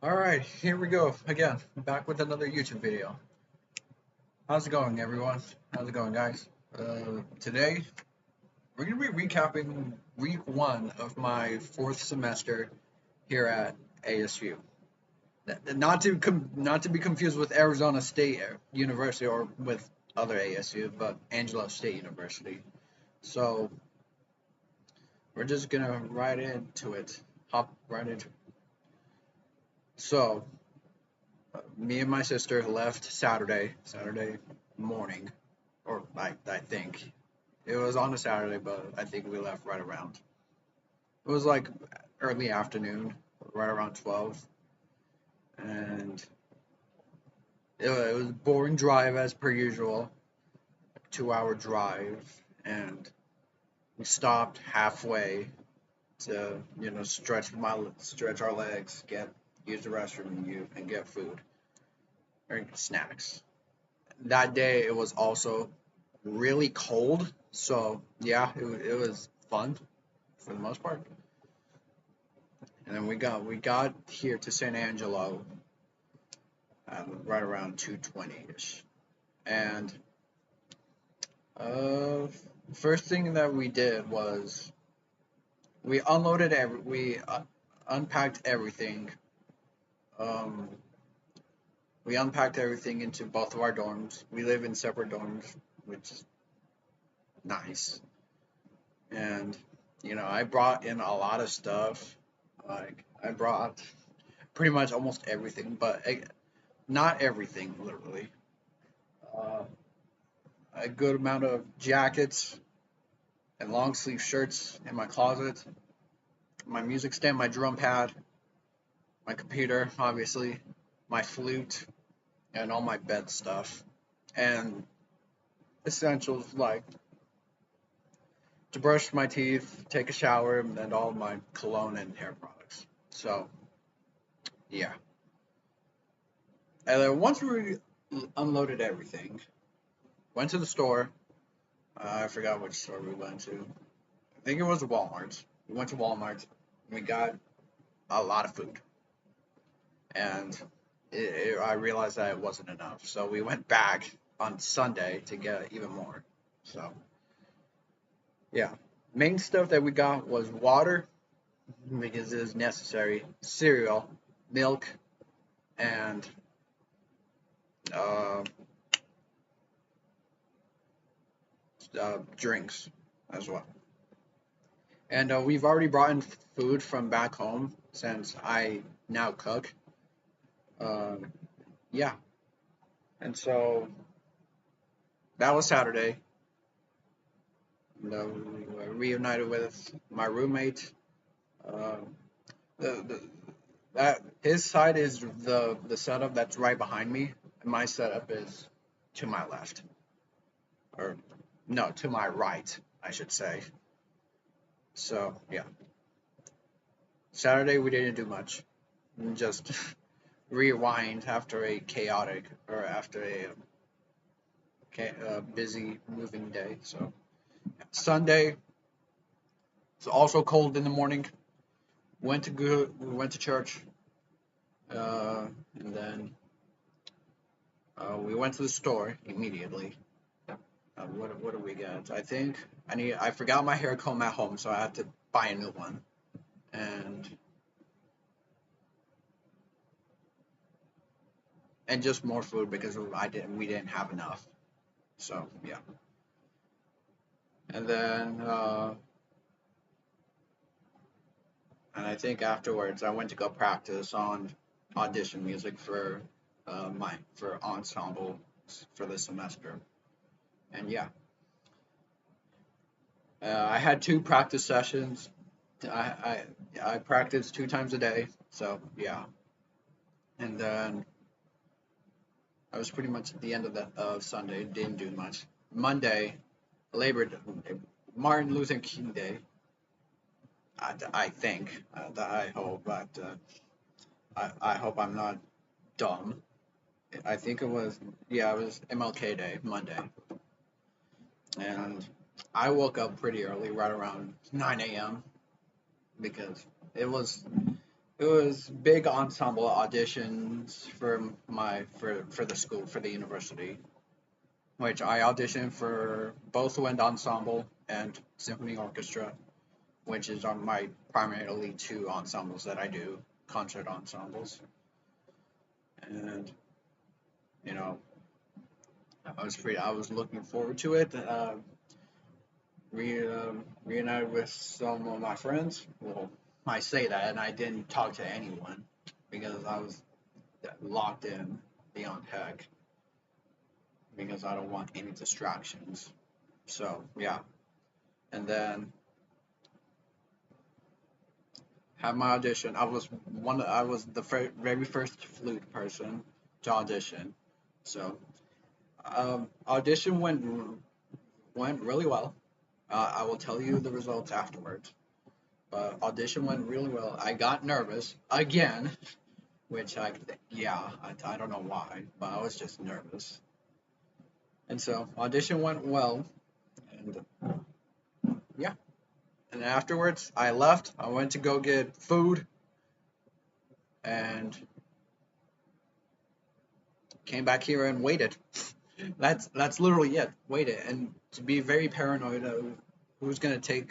Alright, here we go again, back with another YouTube video. How's it going, everyone? How's it going, guys? Today, we're going to be recapping week one of my fourth semester here at ASU. Not to be confused with Arizona State University or with other ASU, but Angelo State University. So, we're just going to hop right into it. So, me and my sister left Saturday morning, or I think it was on a Saturday, but I think we left right around. It was like early afternoon, right around 12, and it was a boring drive as per usual, 2 hour drive, and we stopped halfway to stretch our legs, use the restroom, and get food or snacks. That day it was also really cold, so yeah, it was fun for the most part. And then we got here to San Angelo right around 2:20 ish, and uh, first thing that we did was we unpacked everything. Um, we unpacked everything into both of our dorms. We live in separate dorms, which is nice. And I brought in a lot of stuff. Like I brought pretty much almost everything, but not everything literally. Uh, a good amount of jackets and long sleeve shirts in my closet. My music stand, my drum pad, my computer, obviously, my flute, and all my bed stuff. And essentials like to brush my teeth, take a shower, and all my cologne and hair products. So, yeah. And then once we unloaded everything, went to the store. I forgot which store we went to. I think it was Walmart. We went to Walmart. And we got a lot of food, and I realized that it wasn't enough. So we went back on Sunday to get even more. So yeah, main stuff that we got was water because it is necessary, cereal, milk, and uh, drinks as well. And we've already brought in food from back home since I now cook. Um, yeah, and so that was Saturday. We reunited with my roommate. Um, the that his side is the setup that's right behind me, and my setup is to my left, or no, to my right, I should say. So yeah, Saturday we didn't do much, just rewind after a chaotic or after a busy moving day. So Sunday it's also cold in the morning. We went to church, and then we went to the store immediately. What do we get? I forgot my hair comb at home, so I had to buy a new one, and just more food because we didn't have enough. So yeah, and then I think afterwards I went to go practice on audition music for my for ensemble for this semester, and yeah, I had two practice sessions. I practiced 2 times a day, so yeah, and then I was pretty much at the end of Sunday. Didn't do much. Monday, Labor Day, Martin Luther King Day. I think. I hope, but I hope I'm not dumb. I think it was, yeah, it was MLK Day, Monday, and I woke up pretty early, right around 9 a.m. because it was it was big ensemble auditions for the school for the university, which I auditioned for both wind ensemble and symphony orchestra, which is on my primarily two ensembles that I do, concert ensembles. And you know, I was looking forward to it. Reunited with some of my friends. Well, I say that, and I didn't talk to anyone because I was locked in beyond heck because I don't want any distractions. So yeah, and then had my audition. I was the very first flute person to audition. So audition went really well. I will tell you the results afterwards. But audition went really well. I got nervous again, which I don't know why, but I was just nervous. And so audition went well, and yeah. And afterwards, I left. I went to go get food, and came back here and waited. That's literally it. Waited, and to be very paranoid of who's gonna take,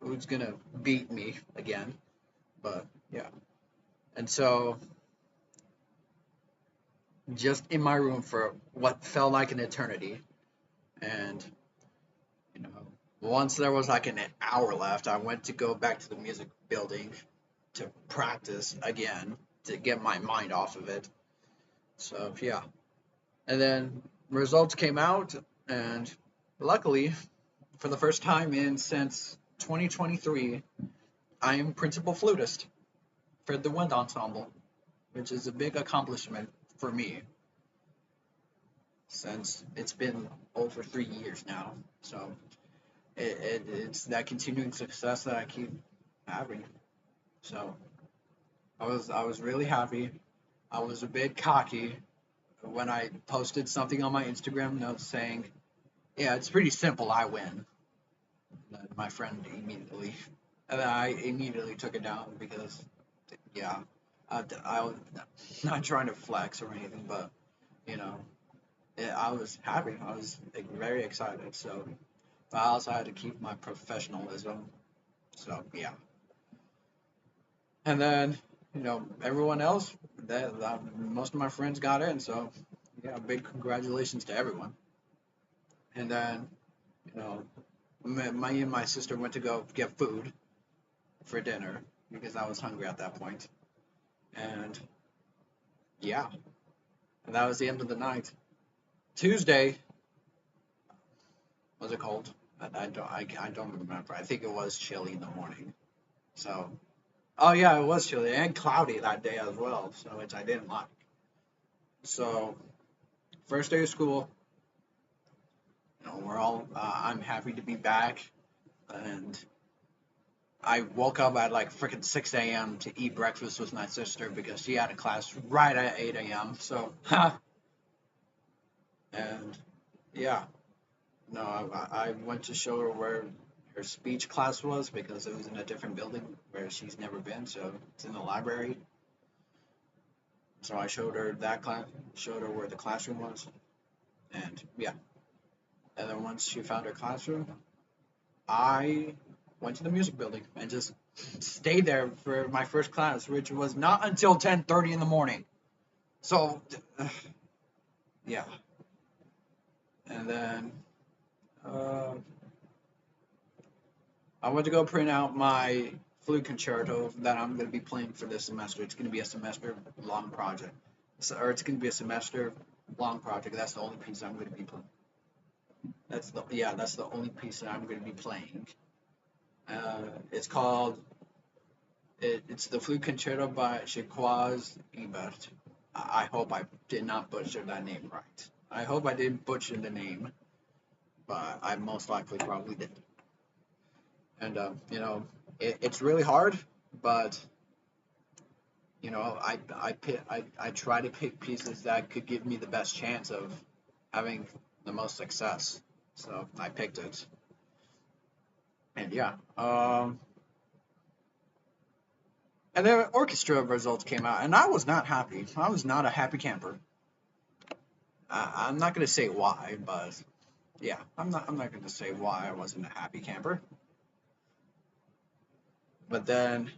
who's gonna beat me again. But yeah, and so just in my room for what felt like an eternity, and you know, once there was like an hour left, I went to go back to the music building to practice again to get my mind off of it. So yeah, and then results came out, and luckily, for the first time in since 2023, I am principal flutist for the wind ensemble, which is a big accomplishment for me since it's been over 3 years now. So it's that continuing success that I keep having. So I was really happy. I was a bit cocky when I posted something on my Instagram note saying, "Yeah, it's pretty simple. I win." And my friend immediately, and I immediately took it down because, yeah, I was not trying to flex or anything, but you know, I was happy. I was like, very excited. So, but I also had to keep my professionalism. So yeah, and then everyone else that most of my friends got in. So yeah, big congratulations to everyone. And then you know, me and my sister went to go get food for dinner because I was hungry at that point. And yeah, and that was the end of the night. Tuesday, was it cold? I don't remember. I think it was chilly in the morning. So, oh yeah, it was chilly and cloudy that day as well. So which I didn't like. So first day of school, we're all. I'm happy to be back, and I woke up at like freaking 6 a.m. to eat breakfast with my sister because she had a class right at 8 a.m. So, and yeah, no, I went to show her where her speech class was because it was in a different building where she's never been. So it's in the library. So I showed her that class, showed her where the classroom was, and yeah. And then once she found her classroom, I went to the music building and just stayed there for my first class, which was not until 10:30 in the morning. So, yeah. And then uh, I went to go print out my flute concerto that I'm going to be playing for this semester. It's going to be a semester long project. Or it's going to be a semester long project. That's the only piece I'm going to be playing. That's the only piece that I'm going to be playing. It's called it's the flute concerto by Jacques Ibert. I hope I did not butcher that name right. I hope I didn't butcher the name, but I most likely probably did. And it's really hard, but I try to pick pieces that could give me the best chance of having the most success. So I picked it, and yeah, And the orchestra results came out, and I was not happy. I was not a happy camper. I'm not gonna say why, but yeah, I'm not gonna say why I wasn't a happy camper. But then,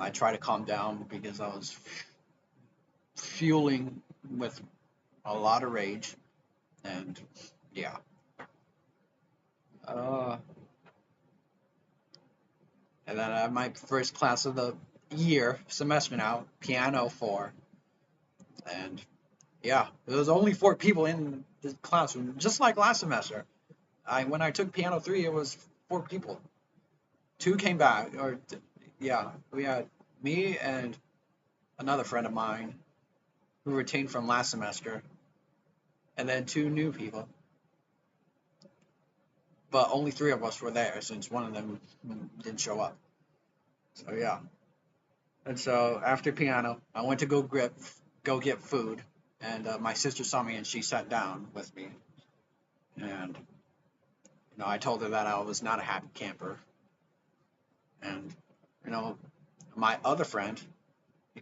I try to calm down because I was fueling with a lot of rage, and yeah. Uh, and then I had my first class of the year, semester now, piano four, and yeah, there was only 4 people in the classroom, just like last semester. When I took piano three, it was 4 people. Two came back, yeah, we had me and another friend of mine who retained from last semester, and then 2 new people. But only 3 of us were there since one of them didn't show up. So yeah. And so after piano, I went to go get food, and my sister saw me and she sat down with me, and I told her that I was not a happy camper, and you know my other friend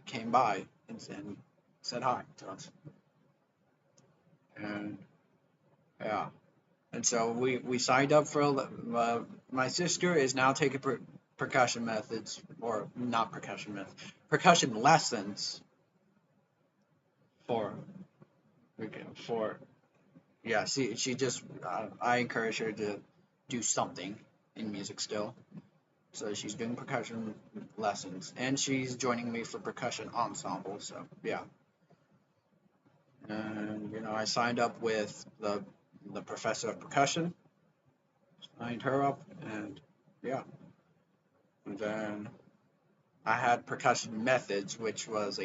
came by and said hi to us, and yeah, and so we signed up for my sister is now taking percussion methods, or not percussion methods, percussion lessons for for yeah, she just I encourage her to do something in music still. So she's doing percussion lessons, and she's joining me for percussion ensemble. So yeah, and I signed up with the professor of percussion, signed her up, and yeah, and then I had percussion methods, which was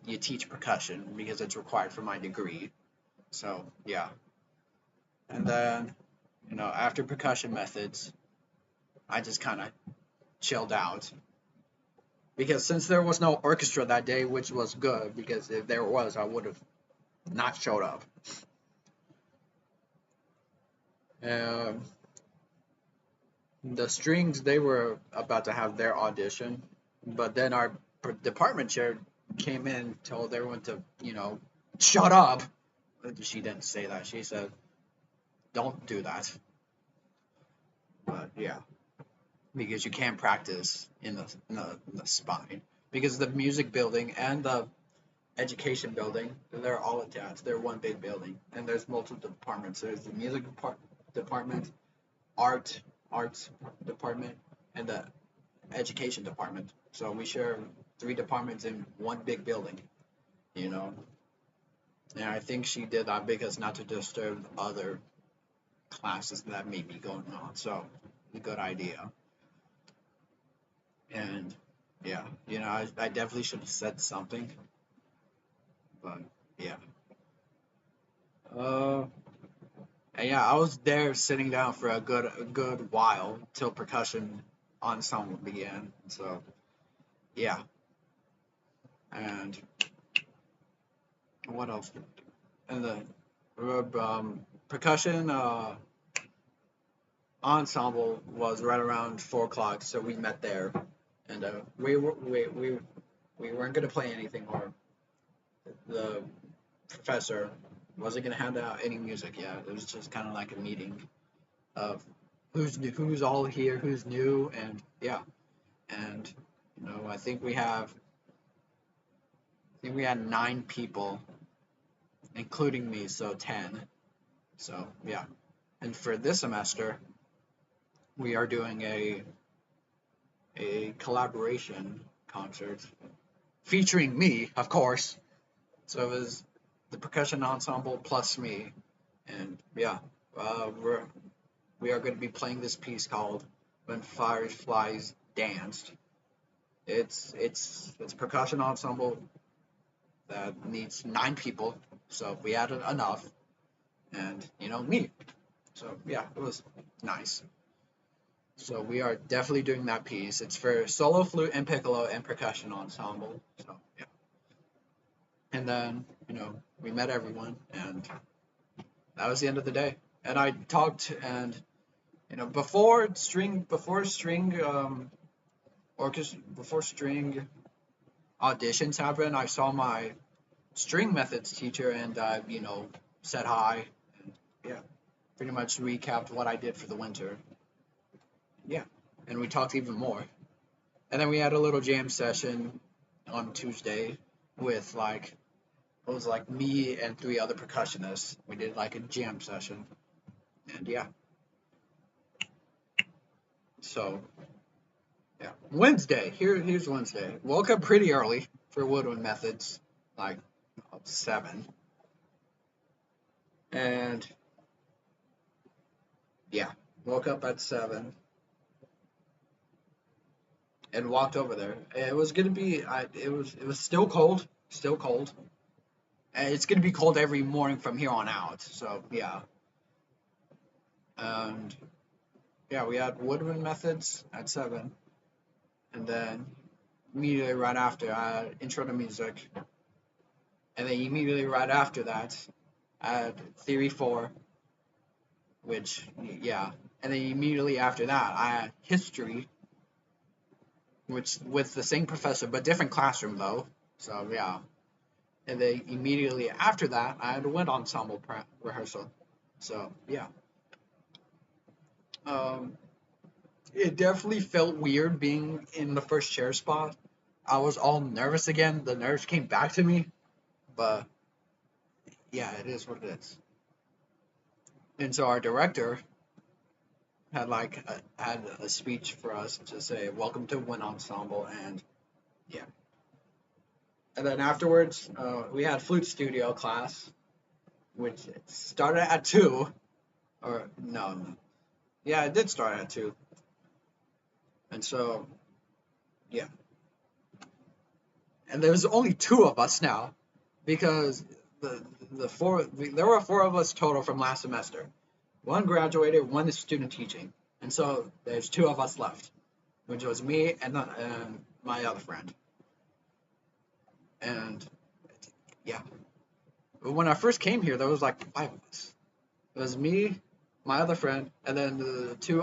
you teach percussion because it's required for my degree. So yeah, and then after percussion methods, I just kind of chilled out because since there was no orchestra that day, which was good because if there was, I would have not showed up. Um, the strings, they were about to have their audition, but then our department chair came in, told everyone to shut up. She didn't say that. She said, "Don't do that." But yeah, because you can't practice in the spine because the music building and the education building, they're all attached. They're one big building, and there's multiple departments. There's the music department, art arts department, and the education department. So we share 3 departments in one big building, you know. And I think she did that because not to disturb other classes that may be going on. So a good idea. And yeah, I definitely should have said something, but yeah. Uh, and yeah, I was there sitting down for a good while till percussion ensemble began. So yeah, and what else? And the percussion ensemble was right around 4 o'clock, so we met there, and we weren't gonna play anything, or the professor wasn't gonna hand out any music yet. It was just kind of like a meeting of who's new, who's all here, who's new, and yeah, and I think we had 9 people, including me, so 10. So yeah, and for this semester, we are doing a collaboration concert featuring me, of course. So it was the percussion ensemble plus me, and yeah, we are going to be playing this piece called "When Fireflies Danced." It's a percussion ensemble that needs 9 people, so we added enough, and me. So yeah, it was nice. So we are definitely doing that piece. It's for solo flute and piccolo and percussion ensemble. So yeah. And then, we met everyone, and that was the end of the day. And I talked, and before string before string auditions happened, I saw my string methods teacher and said hi. And yeah, pretty much recapped what I did for the winter. Yeah, and we talked even more. And then we had a little jam session on Tuesday with it was like me and three other percussionists. We did like a jam session, and yeah. So yeah, Wednesday. Here's Wednesday. Woke up pretty early for woodwind methods, like 7, and yeah, woke up at 7 and walked over there. It was gonna be, it was still cold, and it's gonna be cold every morning from here on out. So yeah, and yeah, we had woodwind methods at 7, and then immediately right after, I had intro to music, and then immediately right after that, I had theory 4, which yeah, and then immediately after that, I had history, which with the same professor but different classroom though. So yeah, and then immediately after that, I had a wind ensemble rehearsal. So yeah, um, it definitely felt weird being in the first chair spot. I was all nervous again. The nerves came back to me, but yeah, it is what it is. And so our director had a speech for us to say welcome to wind ensemble, and yeah. And then afterwards, we had flute studio class, which started at 2, or no, yeah, it did start at 2. And so yeah, and there's only 2 of us now because there were 4 of us total from last semester. One graduated, one is student teaching, and so there's 2 of us left, which was me and my other friend. And yeah, when I first came here, there was like 5 of us. It was me, my other friend, and then the two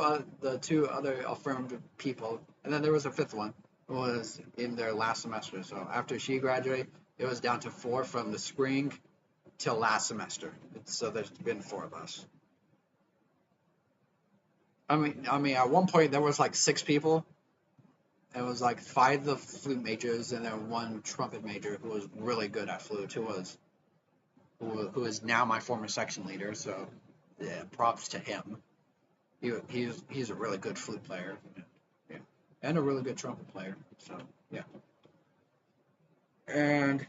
other affirmed people, and then there was a 5th one who was in their last semester. So after she graduated, it was down to 4 from the spring till last semester. So there's been 4 of us. I mean, at one point there was like 6 people. It was like 5 of the flute majors and then 1 trumpet major who was really good at flute, who is now my former section leader. So yeah, props to him. He's a really good flute player, yeah, and a really good trumpet player. So yeah, and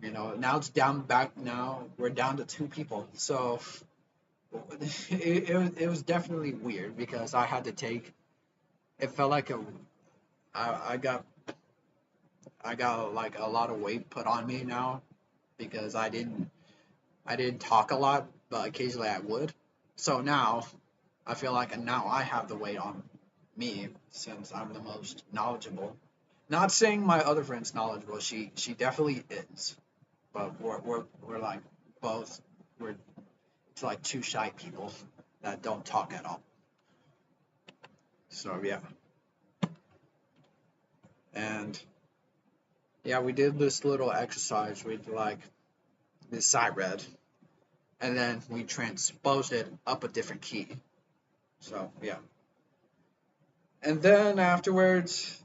now it's down back. Now we're down to 2 people. So it was definitely weird because I had to take. It felt like I got like a lot of weight put on me now because I didn't talk a lot, but occasionally I would. So now I feel like now I have the weight on me since I'm the most knowledgeable. Not saying my other friend's knowledgeable. She definitely is, but we're like both we're it's like 2 shy people that don't talk at all. So yeah, and yeah, we did this little exercise. We did like this side read, and then we transposed it up a different key. So yeah, and then afterwards,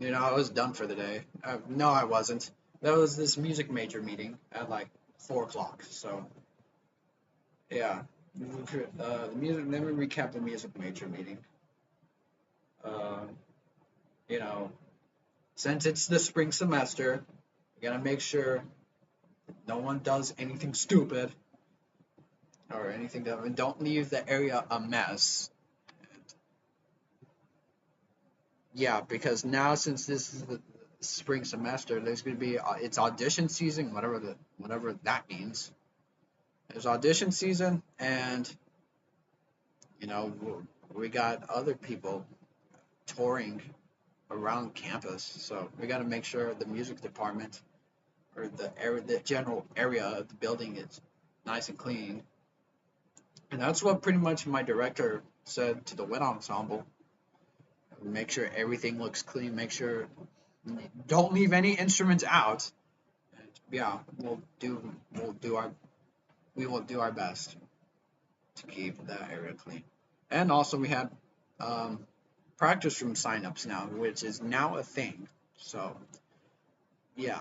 I was done for the day. No, I wasn't. There was this music major meeting at like 4 o'clock. So yeah, the music. Let me recap the music major meeting. Uh, you know, since it's the spring semester, you gotta make sure no one does anything stupid or anything that, and don't leave the area a mess. Yeah, because now since this is the spring semester, there's gonna be it's audition season, whatever that means. There's audition season, and you know we got other people touring around campus, so we got to make sure the music department or the general area of the building is nice and clean. And that's what pretty much my director said to the wind ensemble. Make sure everything looks clean. Make sure don't leave any instruments out. And yeah, we will do our best to keep that area clean. And also we had um, practice room signups now, which is now a thing. So yeah,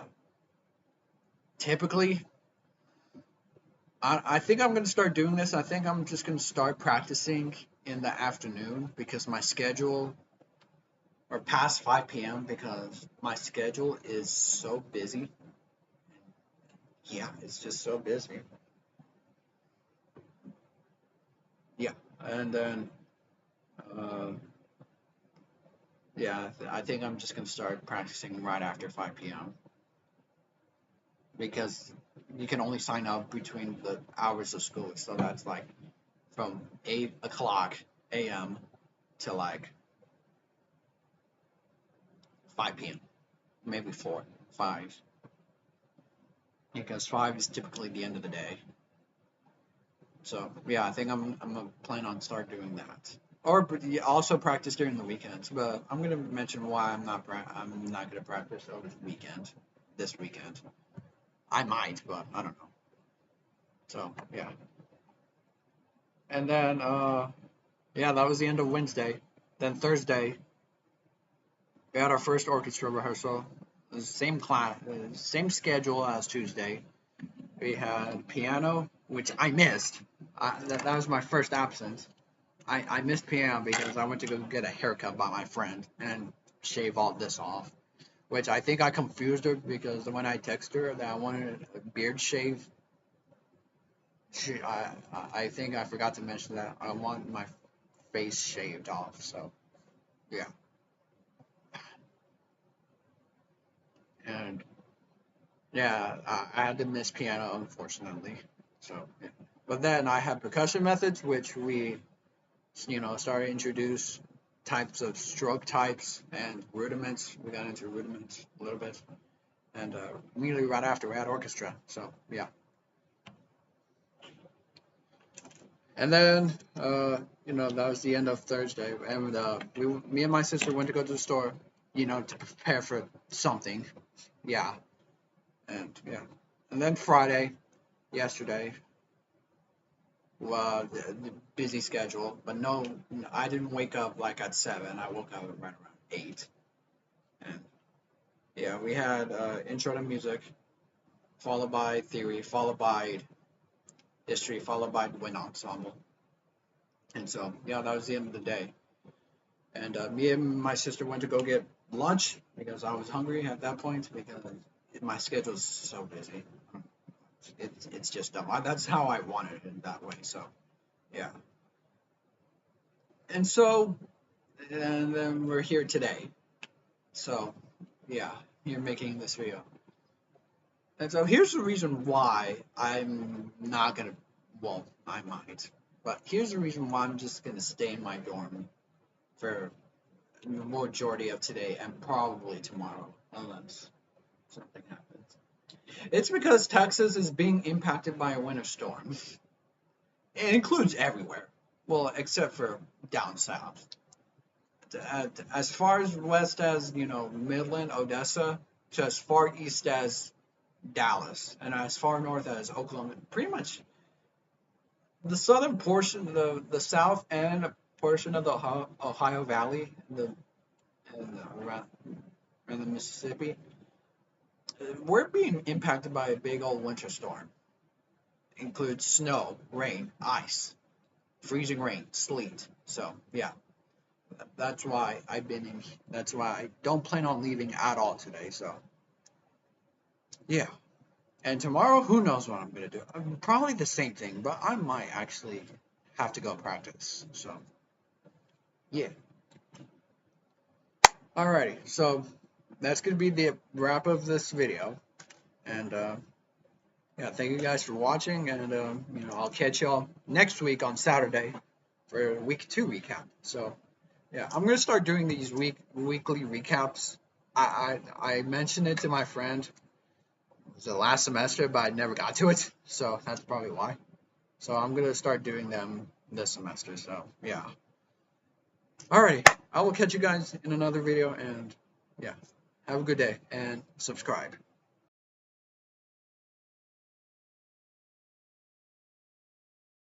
typically I think I'm gonna start doing this. I think I'm just gonna start practicing in the afternoon because my schedule, or past 5 p.m. because my schedule is so busy. Yeah, it's just so busy. Yeah, and then uh, yeah, I think I'm just gonna start practicing right after 5 p.m. because you can only sign up between the hours of school, so that's like from 8 o'clock a.m. to like 5 p.m. Maybe 5, because 5 is typically the end of the day. So yeah, I think I'm gonna plan on start doing that. Or also practice during the weekends. But I'm gonna mention why I'm not gonna practice over the weekend. This weekend, I might, but I don't know. So yeah, and then yeah, that was the end of Wednesday. Then Thursday, we had our first orchestra rehearsal. It was the same class, same schedule as Tuesday. We had piano, which I missed. That was my first absence. I missed piano because I went to go get a haircut by my friend and shave all this off. Which I think I confused her because when I texted her that I wanted a beard shave, I think I forgot to mention that I want my face shaved off. So yeah, and yeah, I had to miss piano unfortunately. So yeah. But then I had percussion methods, which we started to introduce types of stroke types and rudiments. We got into rudiments a little bit, and immediately right after we had orchestra. So yeah, and then that was the end of Thursday, and me and my sister went to go to the store, to prepare for something. Yeah, and yeah, and then Friday, yesterday, the busy schedule, but no, I didn't wake up like at 7. I woke up right around 8. And yeah, we had intro to music, followed by theory, followed by history, followed by wind ensemble. And so, yeah, that was the end of the day. And me and my sister went to go get lunch because I was hungry at that point because my schedule is so busy. It's just dumb. That's how I wanted it that way. So, yeah. And so, and then we're here today. So, yeah, you're making this video. And so here's the reason why I'm not gonna, well, I might, but here's the reason why I'm just gonna stay in my dorm for the majority of today and probably tomorrow, unless something happens. It's because Texas is being impacted by a winter storm. It includes everywhere, well, except for down south. As far as west as Midland, Odessa, to as far east as Dallas, and as far north as Oklahoma. Pretty much the southern portion, the south end portion of the Ohio Valley, around the Mississippi, we're being impacted by a big old winter storm. It includes snow, rain, ice, freezing rain, sleet. So yeah, that's why I've been in. That's why I don't plan on leaving at all today. So yeah. And tomorrow, who knows what I'm gonna do? Probably the same thing, but I might actually have to go practice. So, yeah. Alrighty, so that's gonna be the wrap of this video. And yeah, thank you guys for watching, and I'll catch y'all next week on Saturday for week 2 recap. So, yeah, I'm gonna start doing these weekly recaps. I mentioned it to my friend. It was the last semester, but I never got to it, so that's probably why. So I'm gonna start doing them this semester. So yeah. Alrighty, I will catch you guys in another video, and yeah, have a good day and subscribe.